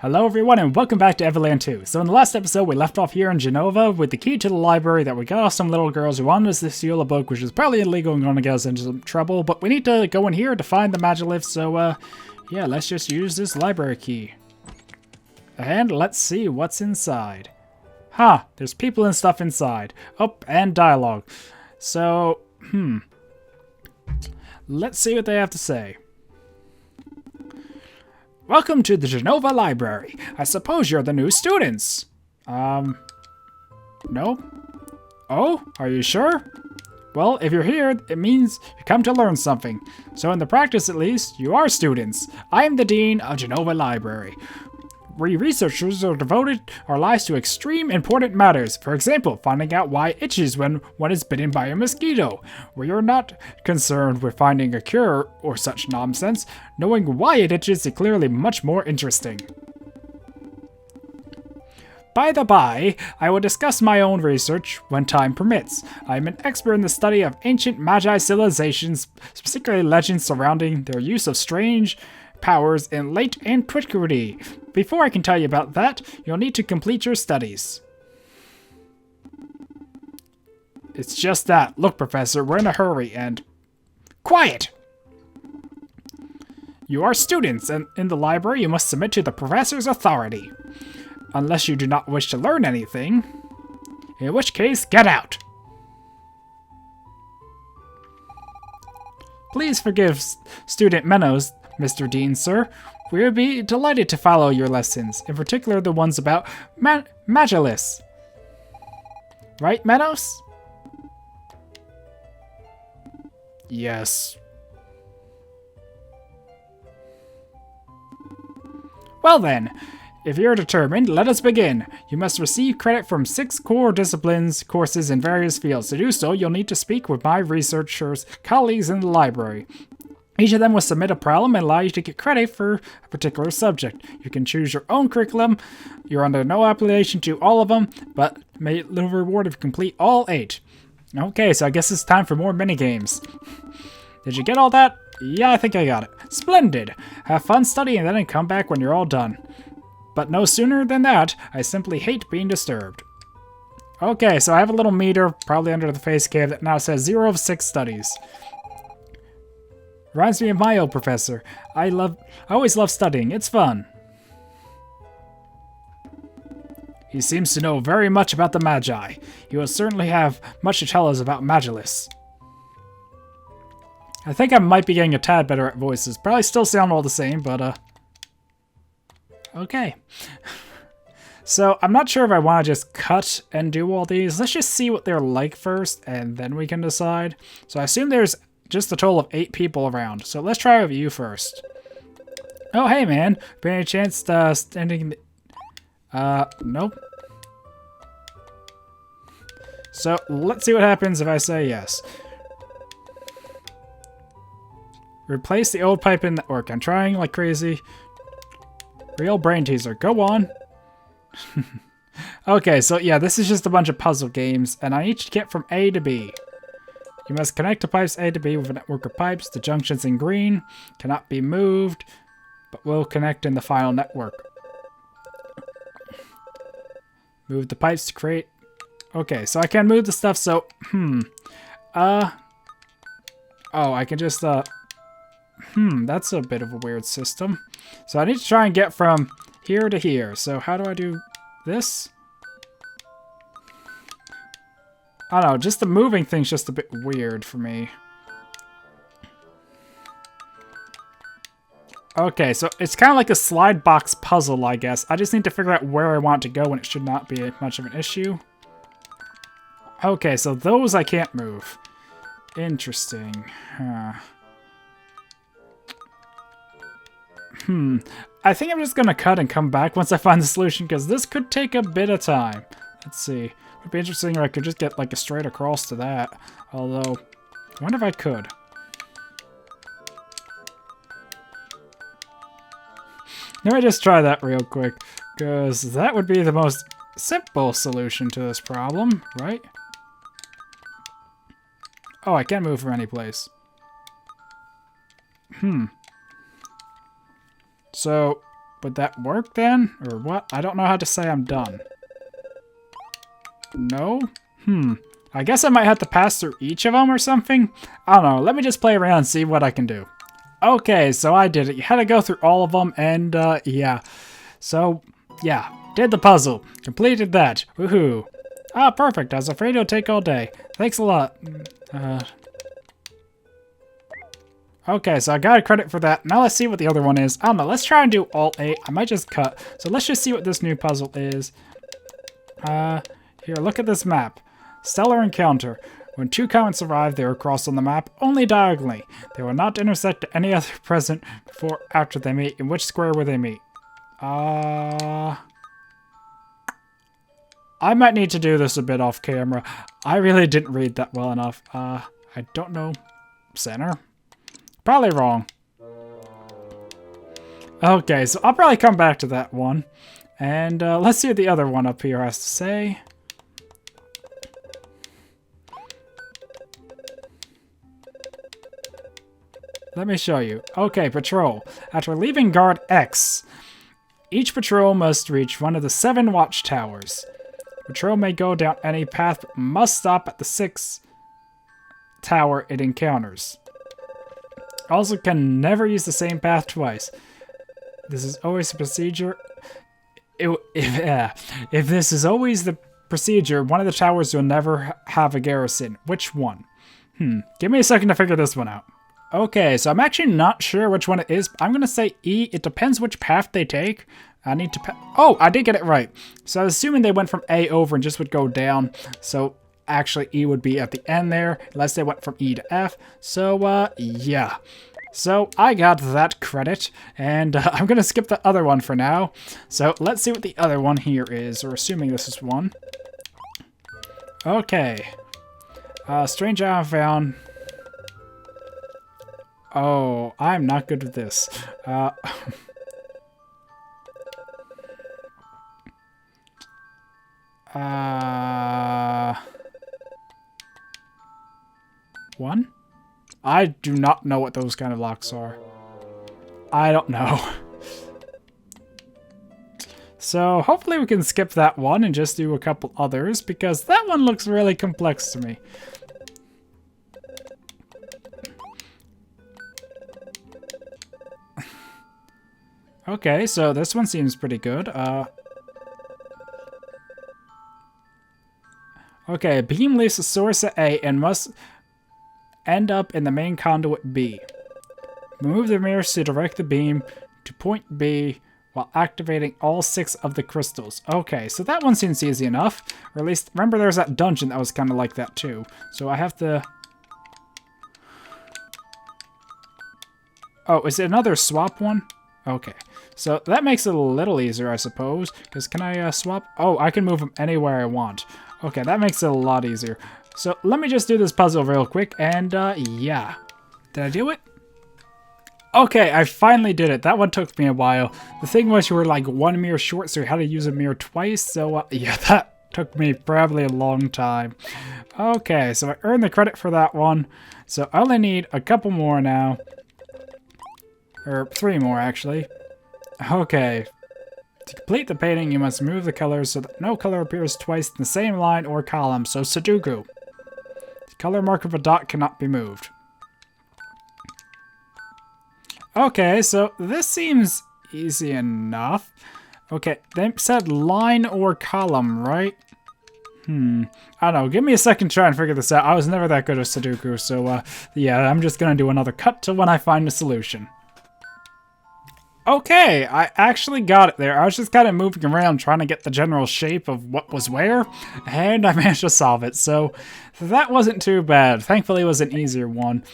Hello everyone and welcome back to Evoland 2. So in the last episode we left off here in Genova with the key to the library that we got off some little girls who wanted us to steal a book, which is probably illegal and going to get us into some trouble, but we need to go in here to find the Magilift, so yeah, let's just use this library key. And let's see what's inside. There's people and stuff inside. Oh, and dialogue. So, let's see what they have to say. Welcome to the Genova Library. I suppose you're the new students. No? Oh, are you sure? Well, if you're here, it means you come to learn something. So in the practice at least, you are students. I am the Dean of Genova Library. We researchers are devoted our lives to extreme important matters. For example, finding out why it itches when one is bitten by a mosquito. We are not concerned with finding a cure or such nonsense. Knowing why it itches is clearly much more interesting. By the by, I will discuss my own research when time permits. I am an expert in the study of ancient Magi civilizations, particularly legends surrounding their use of strange powers in late antiquity. Before I can tell you about that, you'll need to complete your studies. It's just that. Look, Professor, we're in a hurry and... Quiet! You are students, and in the library you must submit to the professor's authority. Unless you do not wish to learn anything. In which case, get out! Please forgive Student Menos, Mr. Dean, sir. We would be delighted to follow your lessons, in particular the ones about Magilists. Right, Menos? Yes. Well then, if you're determined, let us begin. You must receive credit from 6 core disciplines courses in various fields. To do so, you'll need to speak with my researchers, colleagues in the library. Each of them will submit a problem and allow you to get credit for a particular subject. You can choose your own curriculum. You're under no obligation to all of them, but may little reward if you complete all 8. Okay, so I guess it's time for more minigames. Did you get all that? Yeah, I think I got it. Splendid! Have fun studying and then come back when you're all done. But no sooner than that, I simply hate being disturbed. Okay, so I have a little meter, probably under the face cave, that now says 0 of 6 studies. Reminds me of my old professor. I always love studying. It's fun. He seems to know very much about the Magi. He will certainly have much to tell us about Magilists. I think I might be getting a tad better at voices. Probably still sound all the same, but okay. So I'm not sure if I want to just cut and do all these. Let's just see what they're like first, and then we can decide. So I assume there's just a total of 8 people around. So let's try with you first. Oh, hey, man. By any chance standing in the... nope. So let's see what happens if I say yes. Replace the old pipe in network. I'm trying like crazy. Real brain teaser. Go on. Okay, so yeah, this is just a bunch of puzzle games, and I need to get from A to B. You must connect the pipes A to B with a network of pipes. The junctions in green cannot be moved, but will connect in the final network. Move the pipes to create... Okay, so I can move the stuff, so... Oh, I can just, that's a bit of a weird system. So I need to try and get from here to here. So how do I do this? I don't know, just the moving thing's just a bit weird for me. Okay, so it's kind of like a slide box puzzle, I guess. I just need to figure out where I want it to go and it should not be much of an issue. Okay, so those I can't move. Interesting. I think I'm just gonna cut and come back once I find the solution, because this could take a bit of time. Let's see. It'd be interesting if I could just get like a straight across to that. Although, I wonder if I could. Let me just try that real quick, because that would be the most simple solution to this problem, right? Oh, I can't move from any place. So, Would that work then? Or what? I don't know how to say I'm done. No? I guess I might have to pass through each of them or something? I don't know. Let me just play around and see what I can do. Okay, so I did it. You had to go through all of them, and yeah. So, yeah. Did the puzzle. Completed that. Woohoo. Ah, perfect. I was afraid it would take all day. Thanks a lot. Okay, so I got a credit for that. Now let's see what the other one is. I don't know. Let's try and do all 8. I might just cut. So let's just see what this new puzzle is. Here, look at this map. Stellar encounter. When 2 comets arrive, they are crossed on the map only diagonally. They will not intersect any other present before after they meet. In which square will they meet? I might need to do this a bit off camera. I really didn't read that well enough. I don't know. Center? Probably wrong. Okay, so I'll probably come back to that one. And let's see what the other one up here has to say. Let me show you. Okay, patrol. After leaving guard X, each patrol must reach one of the 7 watchtowers. Patrol may go down any path, but must stop at the 6th tower it encounters. Also can never use the same path twice. This is always the procedure. If this is always the procedure, one of the towers will never have a garrison. Which one? Give me a second to figure this one out. Okay, so I'm actually not sure which one it is. I'm going to say E. It depends which path they take. I need to... Oh, I did get it right. So I was assuming they went from A over and just would go down. So actually E would be at the end there, unless they went from E to F. So, yeah. So I got that credit, and I'm going to skip the other one for now. So let's see what the other one here is. We're assuming this is one. Okay. Strange item found... Oh, I'm not good with this. One? I do not know what those kind of locks are. I don't know. So hopefully we can skip that one and just do a couple others, because that one looks really complex to me. Okay, so this one seems pretty good. Okay, a beam leaves the source at A and must end up in the main conduit B. Move the mirrors to direct the beam to point B while activating all 6 of the crystals. Okay, so that one seems easy enough. Or at least, remember there's that dungeon that was kind of like that too. So I have to... Oh, is it another swap one? Okay, so that makes it a little easier, I suppose. Because can I swap? Oh, I can move them anywhere I want. Okay, that makes it a lot easier. So let me just do this puzzle real quick, and yeah. Did I do it? Okay, I finally did it. That one took me a while. The thing was you were like 1 mirror short, so you had to use a mirror twice. So yeah, that took me probably a long time. Okay, so I earned the credit for that one. So I only need a couple more now. Or 3 more, actually. Okay. To complete the painting, you must move the colors so that no color appears twice in the same line or column, so Sudoku. The color mark of a dot cannot be moved. Okay, so this seems easy enough. Okay, they said line or column, right? I don't know. Give me a second to try and figure this out. I was never that good at Sudoku, so yeah, I'm just gonna do another cut to when I find the solution. Okay, I actually got it there. I was just kind of moving around trying to get the general shape of what was where, and I managed to solve it. So that wasn't too bad. Thankfully, it was an easier one.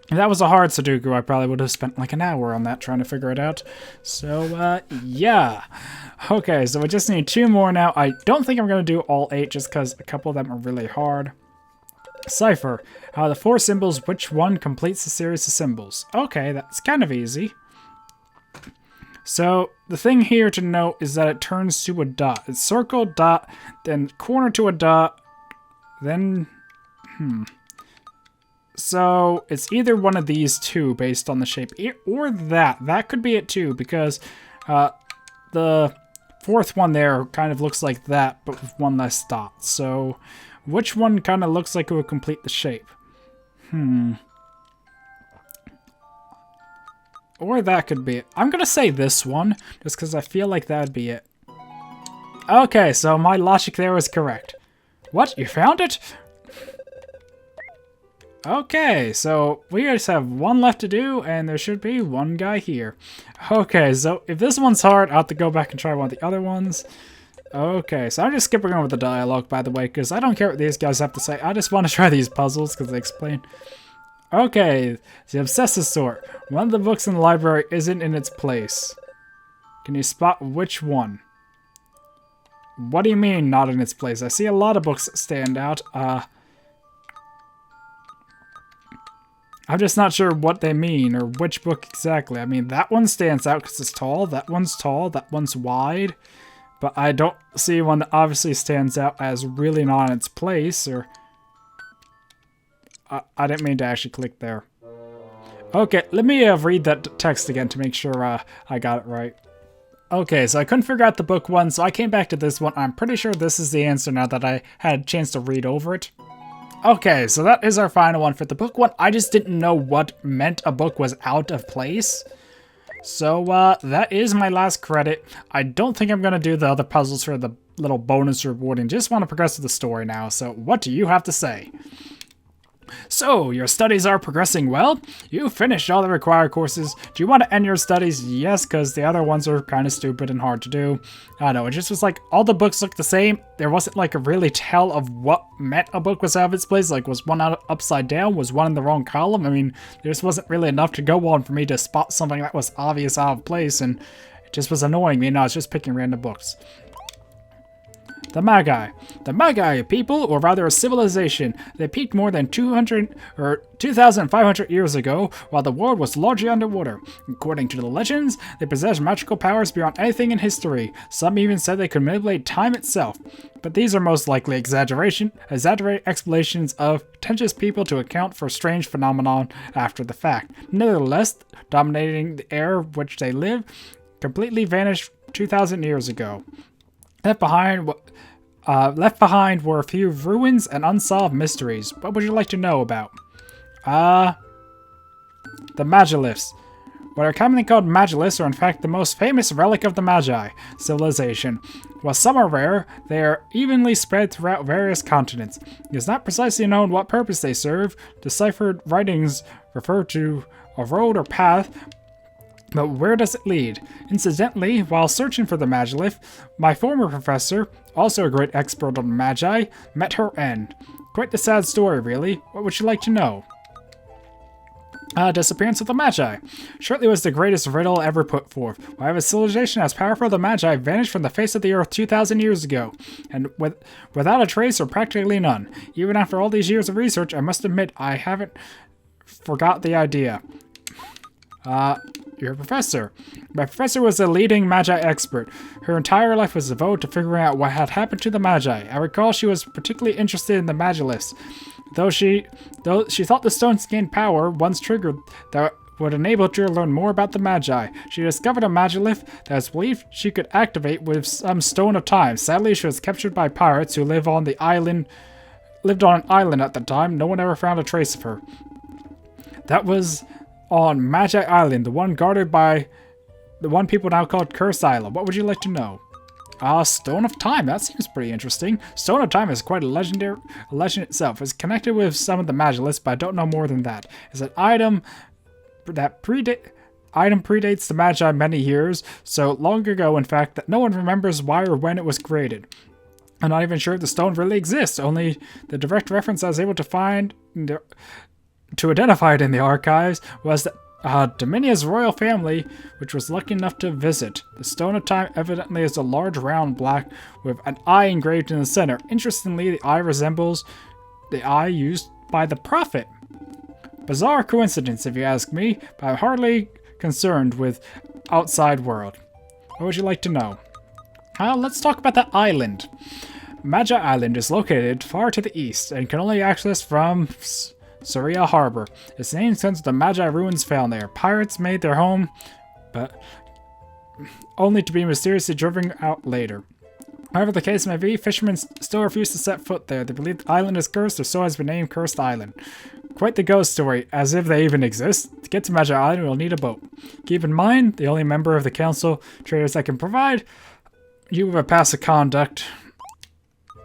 If that was a hard Sudoku, I probably would have spent like an hour on that trying to figure it out. So, yeah. Okay, so we just need 2 more now. I don't think I'm going to do all 8 just because a couple of them are really hard. Cipher. Out of the 4 symbols, which one completes the series of symbols? Okay, that's kind of easy. So, the thing here to note is that it turns to a dot. It's circle, dot, then corner to a dot, then... So, it's either one of these 2 based on the shape, or that. That could be it too, because the fourth one there kind of looks like that, but with one less dot. So which one kind of looks like it would complete the shape? Or that could be it. I'm going to say this one, just because I feel like that would be it. Okay, so my logic there was correct. What? You found it? Okay, so we just have one left to do, and there should be one guy here. Okay, so if this one's hard, I'll have to go back and try one of the other ones. Okay, so I'm just skipping over the dialogue, by the way, because I don't care what these guys have to say. I just want to try these puzzles, because they explain. Okay, the obsessive sort. One of the books in the library isn't in its place. Can you spot which one? What do you mean, not in its place? I see a lot of books that stand out. I'm just not sure what they mean, or which book exactly. I mean, that one stands out because it's tall, that one's wide. But I don't see one that obviously stands out as really not in its place, or... I didn't mean to actually click there. Okay, let me read that text again to make sure I got it right. Okay, so I couldn't figure out the book one, so I came back to this one. I'm pretty sure this is the answer now that I had a chance to read over it. Okay, so that is our final one for the book one. I just didn't know what meant a book was out of place. So, that is my last credit. I don't think I'm going to do the other puzzles for the little bonus rewarding. Just want to progress with the story now. So, what do you have to say? So, your studies are progressing well? You finished all the required courses. Do you want to end your studies? Yes, because the other ones are kind of stupid and hard to do. I don't know, it just was like, all the books looked the same. There wasn't like a really tell of what meant a book was out of its place. Like, was one upside down? Was one in the wrong column? I mean, there just wasn't really enough to go on for me to spot something that was obvious out of place, and it just was annoying me, and I was just picking random books. The Magi. The Magi people, or rather a civilization, they peaked more than 2,500 years ago, while the world was largely underwater. According to the legends, they possessed magical powers beyond anything in history. Some even said they could manipulate time itself. But these are most likely exaggerated explanations of pretentious people to account for strange phenomenon after the fact. Nevertheless, dominating the air which they live, completely vanished 2,000 years ago. Left behind were a few ruins and unsolved mysteries. What would you like to know about? The Magiliths. What are commonly called Magiliths are in fact the most famous relic of the Magi civilization. While some are rare, they are evenly spread throughout various continents. It is not precisely known what purpose they serve. Deciphered writings refer to a road or path, but where does it lead? Incidentally, while searching for the Magilith, my former professor, also a great expert on Magi, met her end. Quite the sad story, really. What would you like to know? Disappearance of the Magi. Surely was the greatest riddle ever put forth. Why have a civilization as powerful as the Magi vanished from the face of the earth 2,000 years ago, and without a trace or practically none? Even after all these years of research, I must admit I haven't forgot the idea. Your professor. My professor was a leading Magi expert. Her entire life was devoted to figuring out what had happened to the Magi. I recall she was particularly interested in the Magiliths. Though she thought the stones gained power once triggered that would enable her to learn more about the Magi. She discovered a Magilith that was believed she could activate with some stone of time. Sadly, she was captured by pirates who lived on an island at the time. No one ever found a trace of her. That was on Magi Island, the one guarded by the one people now called Curse Island. What would you like to know? Stone of Time. That seems pretty interesting. Stone of Time is quite a legend itself. It's connected with some of the Magiliths, but I don't know more than that. It's an item that predates the Magi many years, so long ago, in fact, that no one remembers why or when it was created. I'm not even sure if the stone really exists. Only the direct reference I was able to find to identify it in the archives was that Dominia's royal family, which was lucky enough to visit. The Stone of Time evidently is a large round black with an eye engraved in the center. Interestingly, the eye resembles the eye used by the prophet. Bizarre coincidence, if you ask me, but I'm hardly concerned with outside world. What would you like to know? Let's talk about the island. Magi Island is located far to the east and can only access from Surya Harbor. Its name comes from the Magi ruins found there. Pirates made their home, but only to be mysteriously driven out later. However the case may be, fishermen still refuse to set foot there. They believe the island is cursed, or so has been named Cursed Island. Quite the ghost story, as if they even exist. To get to Magi Island, we'll need a boat. Keep in mind, the only member of the council traders that can provide you with a pass of conduct.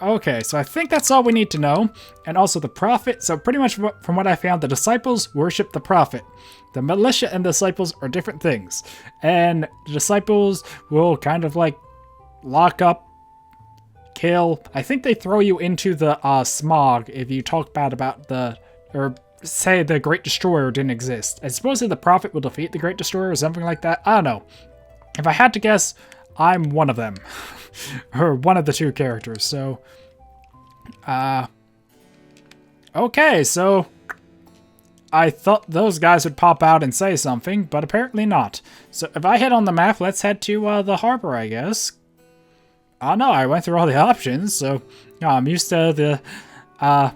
Okay, so I think that's all we need to know. And also the prophet. So pretty much from what I found, the disciples worship the prophet. The militia and the disciples are different things. And the disciples will kind of like lock up, kill. I think they throw you into the smog if you talk bad about or say the Great Destroyer didn't exist. And supposedly the prophet will defeat the Great Destroyer or something like that. I don't know. If I had to guess, I'm one of them. Or one of the two characters, so... Okay, so... I thought those guys would pop out and say something, but apparently not. So if I head on the map, let's head to the harbor, I guess. Oh no, I went through all the options, so... I'm used to the...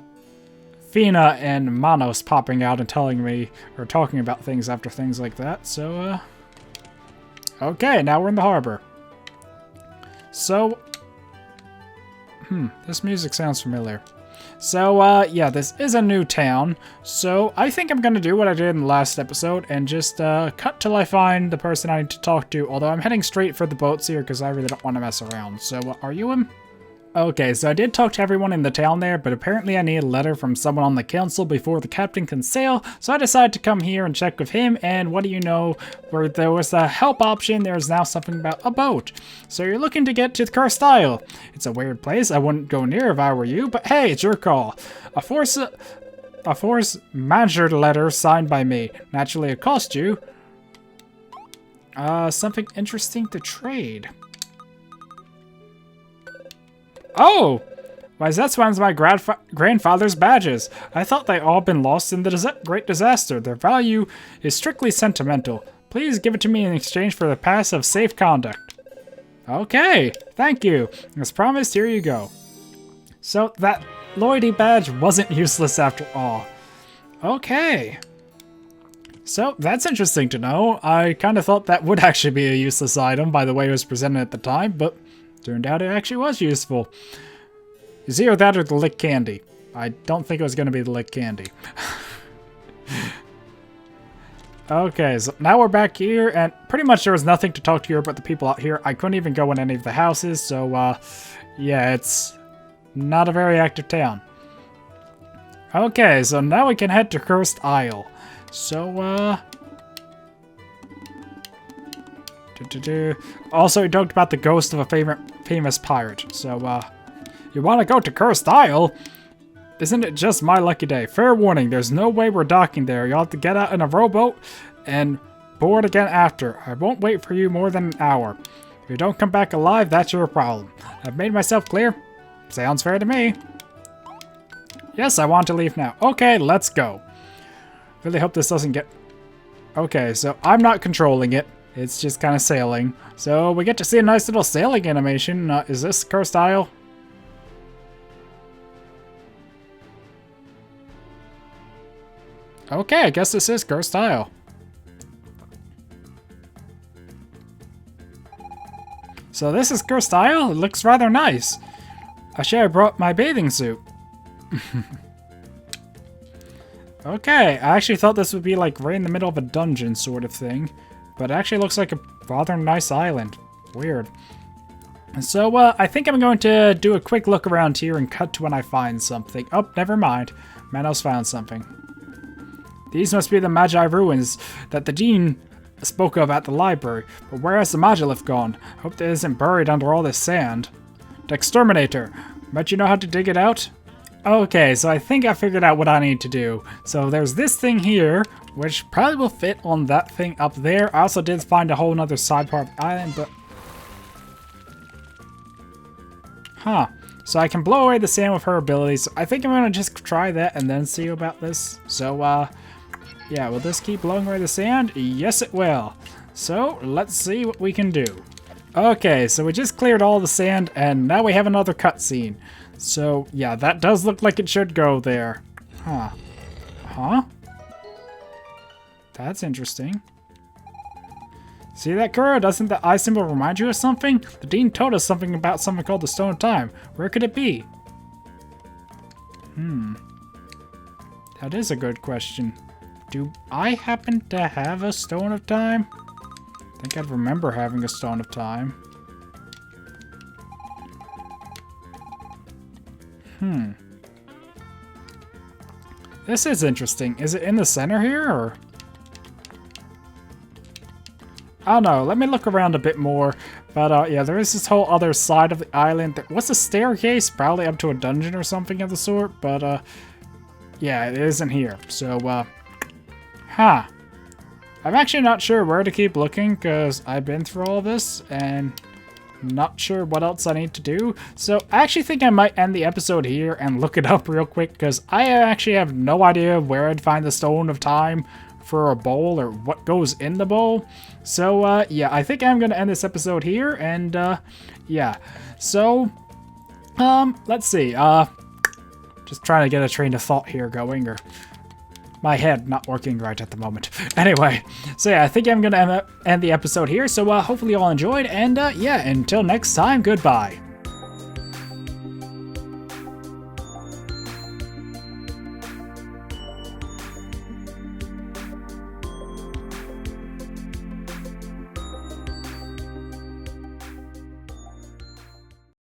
Fina and Manos popping out and telling me, or talking about things after things like that, so, Okay, now we're in the harbor. So, this music sounds familiar. So, yeah, this is a new town. So, I think I'm gonna do what I did in the last episode and just, cut till I find the person I need to talk to. Although I'm heading straight for the boats here because I really don't want to mess around. So, are you him? Okay, so I did talk to everyone in the town there, but apparently I need a letter from someone on the council before the captain can sail, so I decided to come here and check with him, and what do you know, where there was a help option, there's now something about a boat. So you're looking to get to the Cursed Isle. It's a weird place, I wouldn't go near if I were you, but hey, it's your call. A force majored letter signed by me. Naturally it cost you. Something interesting to trade. Oh! Why, that's one of my grandfather's badges. I thought they all been lost in the Great Disaster. Their value is strictly sentimental. Please give it to me in exchange for the pass of safe conduct. Okay, thank you. As promised, here you go. So that Lloydie badge wasn't useless after all. Okay. So that's interesting to know. I kind of thought that would actually be a useless item by the way it was presented at the time, but... turned out it actually was useful. It's either that or the lick candy. I don't think it was going to be the lick candy. Okay, so now we're back here, and pretty much there was nothing to talk to here but the people out here. I couldn't even go in any of the houses, so, yeah, it's not a very active town. Okay, so now we can head to Cursed Isle. So, Also, he talked about the ghost of a famous pirate. So, you want to go to Cursed Isle? Isn't it just my lucky day? Fair warning, there's no way we're docking there. You'll have to get out in a rowboat and board again after. I won't wait for you more than an hour. If you don't come back alive, that's your problem. I've made myself clear? Sounds fair to me. Yes, I want to leave now. Okay, let's go. Really hope this doesn't get... Okay, so I'm not controlling it. It's just kind of sailing. So we get to see a nice little sailing animation. Is this Cursed Isle? Okay, I guess this is Cursed Isle. So this is Cursed Isle? It looks rather nice. I should have brought my bathing suit. Okay, I actually thought this would be like right in the middle of a dungeon sort of thing. But it actually looks like a rather nice island. Weird. So, I think I'm going to do a quick look around here and cut to when I find something. Oh, never mind. Manos found something. These must be the Magi ruins that the Dean spoke of at the library. But where has the Magilith gone? Hope it isn't buried under all this sand. The exterminator. Bet you know how to dig it out? Okay, so I think I figured out what I need to do. So there's this thing here, which probably will fit on that thing up there. I also did find a whole nother side part of the island, but... Huh. So I can blow away the sand with her abilities. So I think I'm going to just try that and then see about this. So, yeah, will this keep blowing away the sand? Yes, it will. So, let's see what we can do. Okay, so we just cleared all the sand, and now we have another cutscene. So, yeah, that does look like it should go there. Huh. Huh? That's interesting. See that, Kura? Doesn't the eye symbol remind you of something? The dean told us something about something called the Stone of Time. Where could it be? That is a good question. Do I happen to have a Stone of Time? I think I'd remember having a Stone of Time. This is interesting. Is it in the center here, or? I don't know. Let me look around a bit more. But, yeah, there is this whole other side of the island. What's a staircase? Probably up to a dungeon or something of the sort. But, yeah, it isn't here. So, I'm actually not sure where to keep looking because I've been through all this and not sure what else I need to do. So I actually think I might end the episode here and look it up real quick because I actually have no idea where I'd find the Stone of Time for a bowl or what goes in the bowl. So yeah, I think I'm gonna end this episode here, and yeah. So let's see. Just trying to get a train of thought here going, or my head not working right at the moment. Anyway, so yeah, I think I'm gonna end the episode here. So hopefully you all enjoyed, and yeah, until next time, goodbye.